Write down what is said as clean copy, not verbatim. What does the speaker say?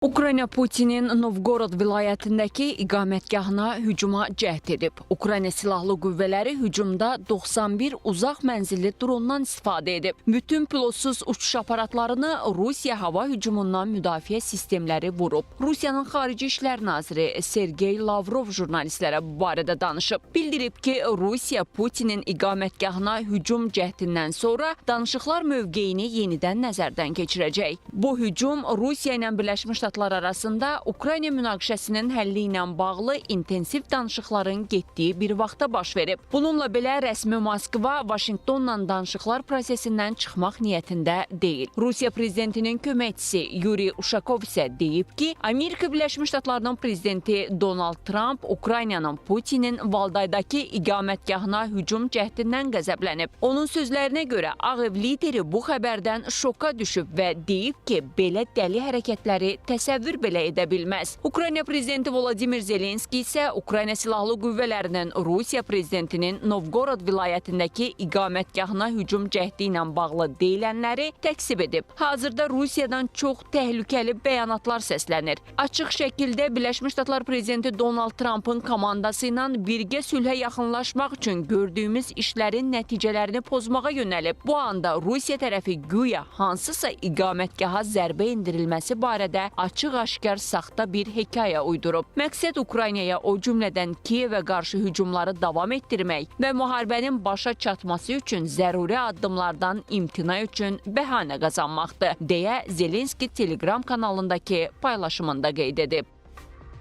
Ukrayna Putinin Novgorod vilayətindəki iqamətgahına hücuma cəhd edib. Ukrayna Silahlı Qüvvələri hücumda 91 uzaq mənzilli drondan istifadə edib. Bütün pilotsuz uçuş aparatlarını Rusiya hava hücumundan müdafiə sistemləri vurub. Rusiyanın Xarici İşlər Naziri Sergey Lavrov jurnalistlərə bu barədə danışıb. Bildirib ki, Rusiya Putinin iqamətgahına hücum cəhdindən sonra danışıqlar mövqeyini yenidən nəzərdən keçirəcək. Bu hücum Rusiya ilə Birləşmiş Ştatlar arasında Ukrayna münaqişəsinin həlli ilə bağlı intensiv danışıqların getdiyi bir vaxtda baş verib. Bununla belə rəsmi Moskva Vaşinqtonla danışıqlar prosesindən çıxmaq niyyətində deyil. Rusiya prezidentinin köməkçisi Yuri Ushakov isə deyib ki, Amerika Birləşmiş Ştatlarının prezidenti Donald Trump Ukraynanın Putinin Valdaydakı iqamətgahına hücum cəhdindən qəzəblənib. Onun sözlərinə görə Ağ Ev lideri bu xəbərdən şoka düşüb və deyib ki, belə dəli hərəkətləri təsəvvür belə edə bilməz. Ukrayna prezidenti Volodimir Zelenski isə Ukrayna Silahlı Qüvvələrinin Rusiya prezidentinin Novgorod vilayətindəki iqamətgahına hücum cəhdi ilə bağlı deyilənləri təksib edib. Hazırda Rusiyadan çox təhlükəli bəyanatlar səslənir. Açıq şəkildə Birləşmiş Ştatlar prezidenti Donald Trump'ın komandası ilə birgə sülhə yaxınlaşmaq üçün gördüyümüz işlərin nəticələrini pozmağa yönəlib. Bu anda Rusiya tərəfi güya hansısa iqamətgaha zərbə endirilməsi barədə açıq-aşkar saxta bir hekayə uydurub. Məqsəd Ukraynaya, o cümlədən Kiyevə qarşı hücumları davam etdirmək və müharibənin başa çatması üçün zəruri addımlardan imtina üçün bəhanə qazanmaqdır, deyə Zelenski Telegram kanalındakı paylaşımında qeyd edib.